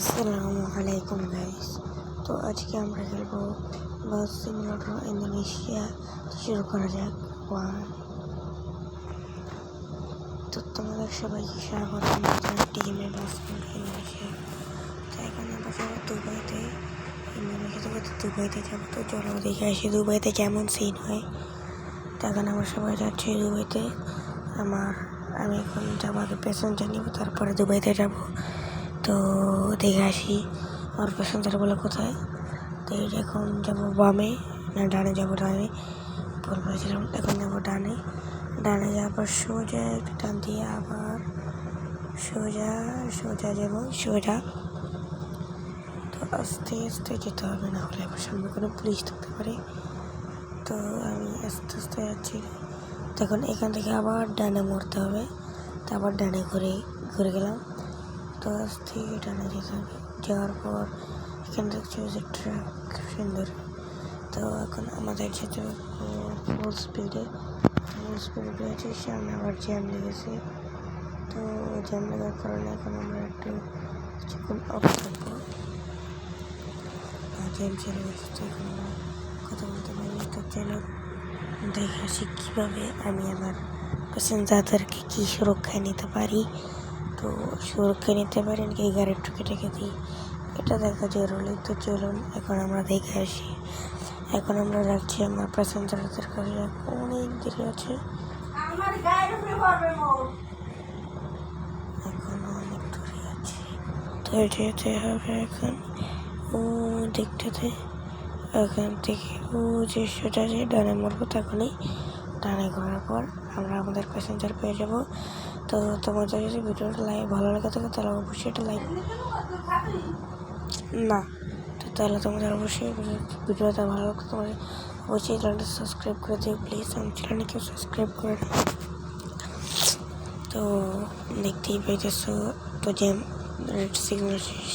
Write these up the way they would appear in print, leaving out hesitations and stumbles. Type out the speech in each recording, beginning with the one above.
আসসালামু আলাইকুম গাইস। তো আজকে আমরা খেলবো বাস সিমুলেটর ইন্দোনেশিয়া। শুরু করা যাক। তো তোমাদের সবাইকে স্বাগত আমাদের টিমে বাস ইন্দোনেশিয়া। তো এখন আমরা যাবো দুবাইতে। ইন্দোনেশিয়া থেকে দুবাইতে যাবো। তো চলো দেখে আসি দুবাইতে কেমন সিন হয়। তো এখন আমরা সবাই যাচ্ছি দুবাইতে। আমি এখন যাবো, আগে প্যাসেঞ্জার নিব, তারপরে দুবাইতে যাব। তো দেখে আসি আমার প্যাসেঞ্জারগুলো কোথায়। তো এখন যাবো বামে না ডানে যাবো? ডানে বলছিলাম, এখন যাবো ডানে। ডানে যাওয়ার পর সোজা একটা টান দিয়ে আবার সোজা যাবো সোজা। তো আস্তে আস্তে যেতে হবে, না হলে আবার সামনে কোনো পুলিশ থাকতে পারে। তো আমি আস্তে আস্তে যাচ্ছি। তখন এখান থেকে আবার ডানে মরতে হবে। তো আবার ডানে ঘুরে গেলাম। তো আস্তে ডানে যেতে হবে। যাওয়ার পর এখানে দেখছি যে ট্রাক সুন্দর। তো এখন আমাদের যেতে ফুল স্পিডে রয়েছে। সামনে আবার জ্যাম লেগেছে। তো জ্যাম লাগার কারণে এখন আমরা একটু কিছুক্ষণ অফ থাকবো। জ্যাম চলে গেছে, তো এখন আমরা কথা বলতে পারি। তো চলো দেখে আসি কীভাবে আমি আমার প্যাসেঞ্জারদেরকে কী সুরক্ষায় নিতে পারি। তো সুরক্ষায় নিতে পারি নাকি গাড়ির টুকে দিই, এটা দেখা জরুরি। তো চলুন এখন আমরা দেখে আসি। এখন আমরা যাচ্ছি আমার প্যাসেঞ্জারদের কাছে, অনেক দেরি আছে, এখন অনেক দূরে আছে। তো যেতে হবে এখন ও দিকটাতে। এখান থেকে ও যে সোজা যে ডানে মরবো, তখনই ডানে ঘোরার পর আমরা আমাদের প্যাসেঞ্জার পেয়ে যাব। তো তোমাদের যদি ভিডিওটা ভালো লাগে থাকে তাহলে অবশ্যই এটা লাইক না তো তাহলে তোমাদের অবশ্যই ভিডিওটা ভালো লাগে, তোমাদের অবশ্যই চ্যানেলটা সাবস্ক্রাইব করে দিও প্লিজ। আমার চ্যানেলকে সাবস্ক্রাইব করে দাও। তো দেখতেই পাইতেছো তো যে রেড সিগন্যাল শেষ,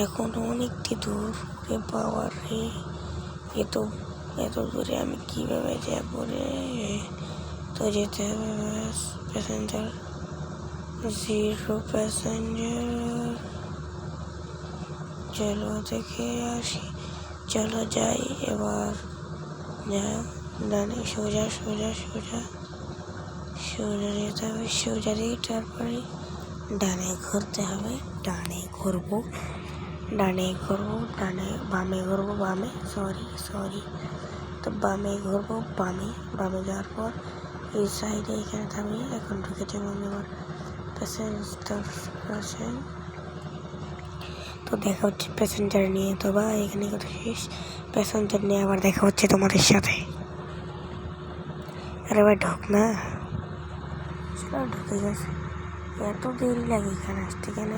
এখন অনেকটি দূর রে পাওয়ার রে। এত দূরে আমি কীভাবে যাবো রে? তো যেতে হবে প্যাসেঞ্জার 0 প্যাসেঞ্জার। চলো দেখে আসি, চলো যাই এবার। ডানে সোজা যেতে হবে, সোজা দিয়ে তারপরে ডানে ঘুরতে হবে। ডানে বামে ঘুরবো, সরি। তো বামে ঘুরবো, বামে যাওয়ার পর এই সাইডে এখানে থামিয়ে এখন ঢুকে যাবো আমি আমার প্যাসেঞ্জার কাছে। তো দেখা হচ্ছে প্যাসেঞ্জার নিয়ে। তো বা এখানে কথা শেষ, প্যাসেঞ্জার নিয়ে আবার দেখা হচ্ছে তোমাদের সাথে। আরে ভাই ঢোক না, সেটা ঢুকে গেছে। এত দেরি লাগে এখানে আসতে, কেন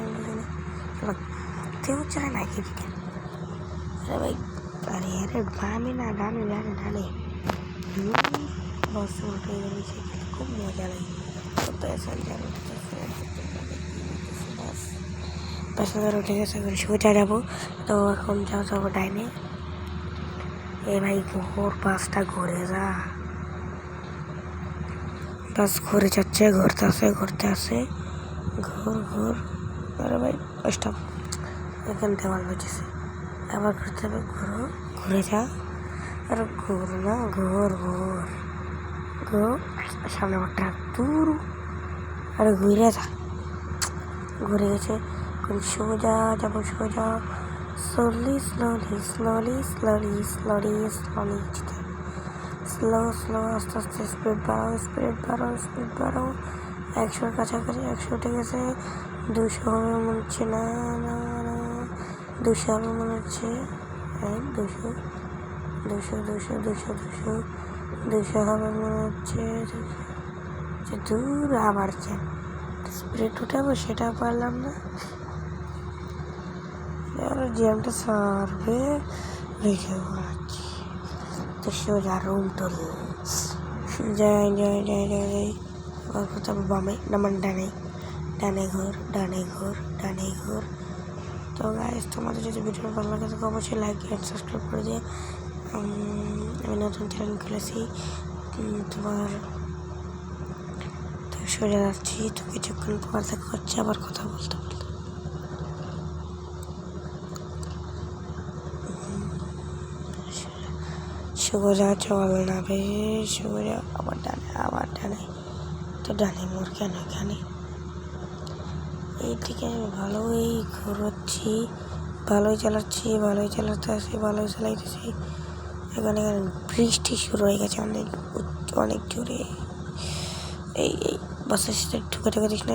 কেউ চায় না কি? আরে ভাই আরে বামে না ডানে বস উঠে গেছে, খুব মজা লাগে। তো প্যাসেঞ্জার উঠে গেছে, এখন সোজা যাবো। তো এখন যাবো ডাইনে। এ ভাই বাসটা ঘুরে যা, বাস ঘুরে যাচ্ছে, ঘুরতে আসে ঘুর। আরে ভাই স্টপ, এখানে দেওয়াল হচ্ছে, আবার ঘুরতে হবে। ঘুরে যা, আরে ঘুর না, ঘুর সামনে আমার ট্রাক দূর। আরে ঘুরে যা, ঘুরে গেছে। সোজা যাবো, স্লোলি স্লো আস্তে স্পিড বাড়াও। 100-র কাছাকাছি, 100 উঠে গেছে। 200 হবে মনে হচ্ছে, না 200 হবে মনে হচ্ছে। হ্যাঁ 200 হবে মনে হচ্ছে। দূর আবার স্পিড উঠাবো, সেটা পারলাম না। জ্যামটা সারবে রেখে পড়াচ্ছি। তো সোজা রুম টলে যাই। আবার কোথাও বামে না, মানে ডানে ঘোর। তো গাইস, তোমাদের যদি ভিডিও ভালো লাগে তাহলে অবশ্যই লাইক এন্ড সাবস্ক্রাইব করে দিও। আমি নতুন চ্যানেল খুলেছি তোমার। তো সোজা যাচ্ছি, তো কিছুক্ষণ পর দেখা হচ্ছে আবার কথা বলতে। সোজা চল না বে, সোজা আবার ডানে তো ডানে মোর কেন এখানে? এইদিকে আমি ভালোই ঘুরোচ্ছি, ভালোই চালাচ্ছি, ভালোই চালাইতেছি। এখানে বৃষ্টি শুরু হয়ে গেছে অনেক জোরে। এই বাসের সাথে ঠুকা দিস না,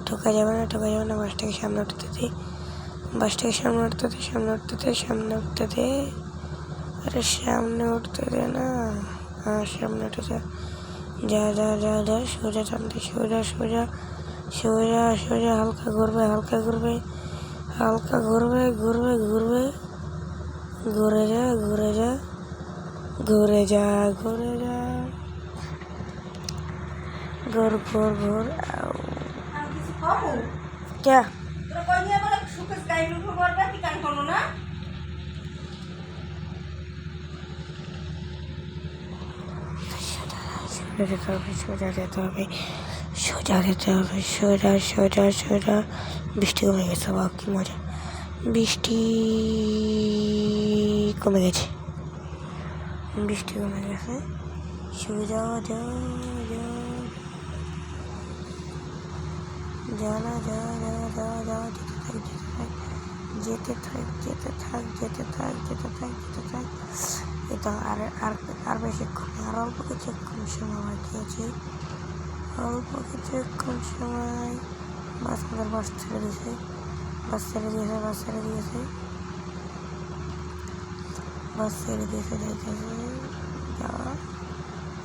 ঠোকা যাবে না। বাসটাকে সামনে উঠতে দে, সামনে উঠতে দে। আরে সামনে উঠতে দে না। হ্যাঁ, সামনে উঠে যা, সোজা টানতে, সোজা হালকা ঘুরবে, ঘুরে যা। ঘুর। क्या সোজা যেতে হবে। বৃষ্টি কমে গেছে, বাহ কি মজা। বৃষ্টি কমে গেছে। সোজা যেতে থাক। এটা আর বেশিক্ষণ, আর অল্প কিছুক্ষণ সময় বাকি আছে। বাস আমাদের বাস ছেড়ে দিয়েছে। যাইতেছে যাওয়া।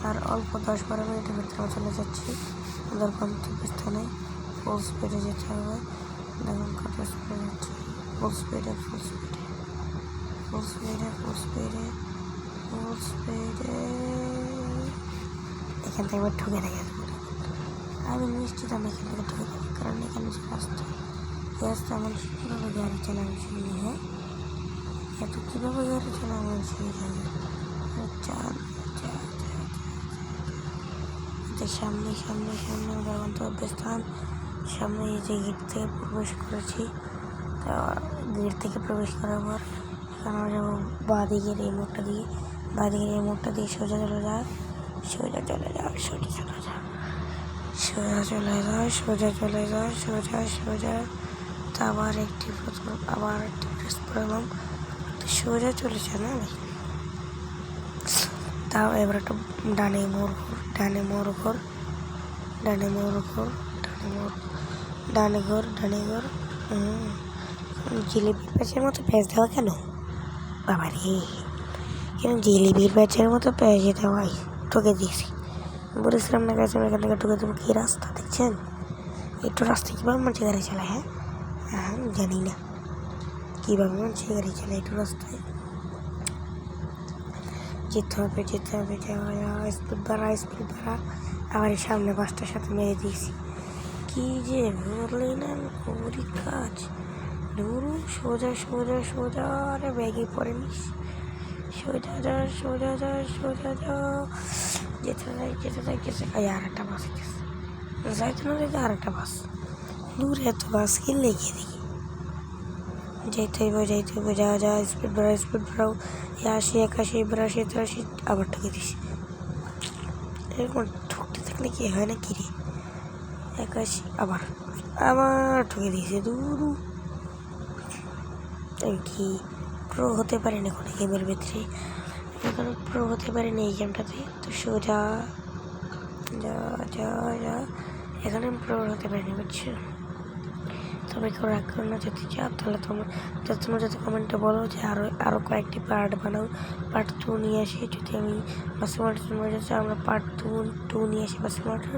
আর অল্প 10-12 মিনিটের ভিতরে আমরা চলে যাচ্ছি আমাদের গন্তব্যস্থানে। ফুল স্পিডে যেতে হবে। দেখুন কত স্পিডে যাচ্ছে, ফুল স্পিডে। এখান থেকে এবার ঠকে থাকে। আমি নিশ্চিত আমি এখান থেকে ঠকে থাকি, কারণ এখানে যে রাস্তা আমার কীভাবে গাড়ি চালানো শিখি। হ্যাঁ, এত কীভাবে গাড়ি চালানো শিখি। সামনে আমাদের গন্তব্যস্থান। সামনে এই যে গেট থেকে প্রবেশ করেছি। তা গেট থেকে প্রবেশ করার পর এখানে আমরা যাবো বাঁ দিকের এই মোড়টা দিয়ে সোজা চলে যায়। তা আবার একটি প্রেস করলাম, সোজা চলেছে না। তাও এবার একটু ডানে মোড় ঘর। জিলিপির প্যাচের মতো প্যাঁচ দেওয়া কেন বাবা রে? কেন জিলিপির প্যাচের মতো প্যাঁচে দেওয়াই? ঠকে দিয়েছি, বলেছিলাম না গেছে এখান থেকে ঠকে দেবো। কি রাস্তা দেখছেন? একটু রাস্তা কীভাবে মানুষ গাড়ি চালায়? হ্যাঁ, জানি না কীভাবে মানুষ গাড়ি চালায় একটু রাস্তায়। যেতে হবে। স্পিড বাড়া। আবার সামনে বাসটার সাথে মেরে দিয়েছি। কি যে বললি না করি কাজ। ধরু সোজা। আরে ব্যাগে পরে নিস। সোজা যা। যেতে থাক। আর একটা বাস যাইতে না আর একটা বাস দূরে, এত বাস কি লেগে দেখি। যাইতে হইব। যা স্পিড বাড়াও। 80, 81, 82, 83 আবার ঠকে দিস। এরকম ঠকতে থাকলে কি হয় না কি রে? 81 আবার ঠকে দিয়েছে। দূর কি প্রো হতে পারেনি এখন গেমের ভিতরে, এই গেমটাতে। তো সোজা যা। এখানে আমি প্রো হতে পারিনি, বুঝছো? তবে কেউ রাগ করো না যদি চাও, তাহলে তোমরা যদি কমেন্টে বলো যে আরও কয়েকটি পার্ট বানাও, পার্ট 2 নিয়ে আসি। যদি আমি বাসের মোটর চাই আমরা পার্ট 2 নিয়ে আসি বাসের মোটর,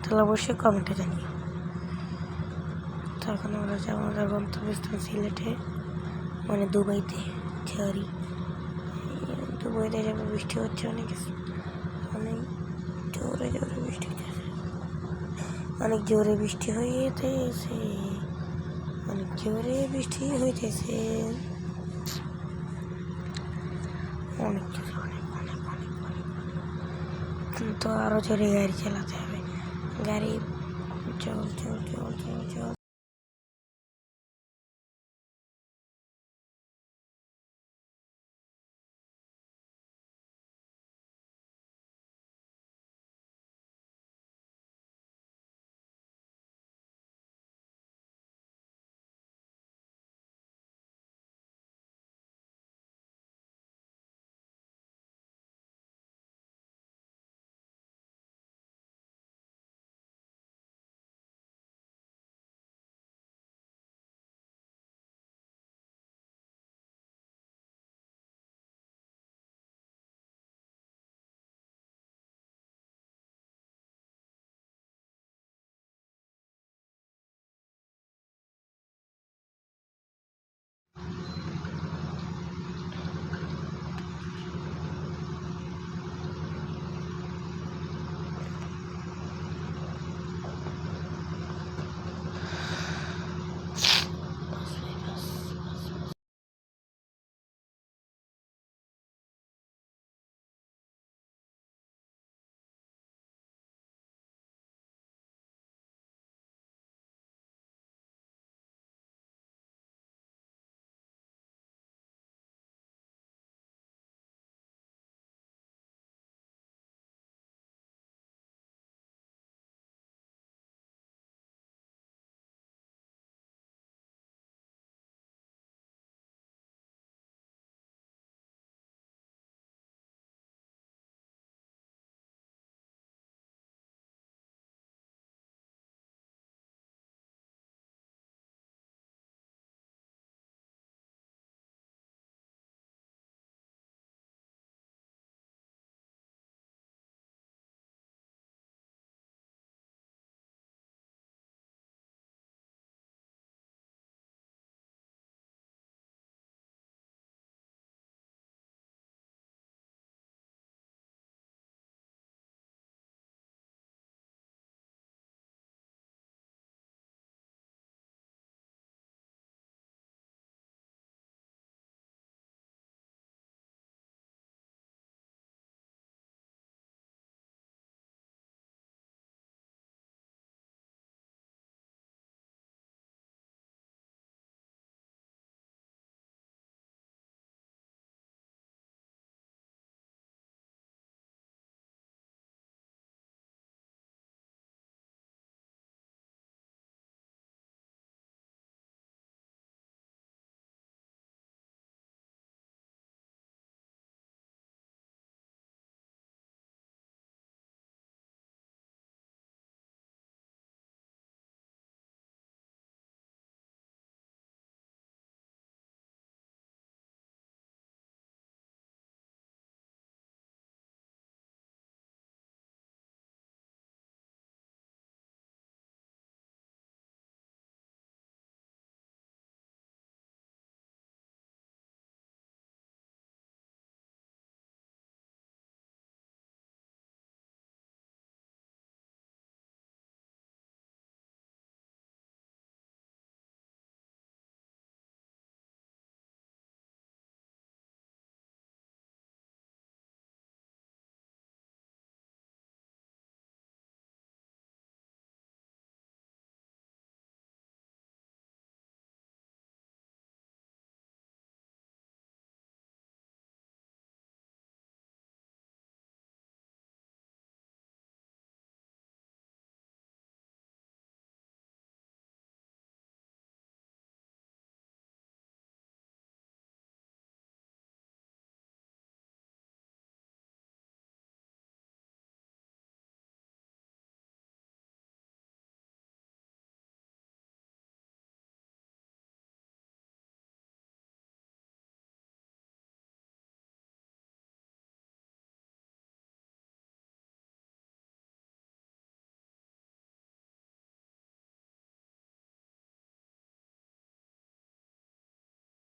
তাহলে অবশ্যই কমেন্টে জানিও। তো এখন আমরা যাবো আমাদের গন্তব্যস্থান সিলেটে, মানে দুবাইতে। দুবাইতে যাবো। বৃষ্টি হচ্ছে অনেক জোরে বৃষ্টি হচ্ছে। অনেক জোরে বৃষ্টি হইতেছে। অনেক তো আরো জোরে গাড়ি চালাতে হবে। গাড়ি চল।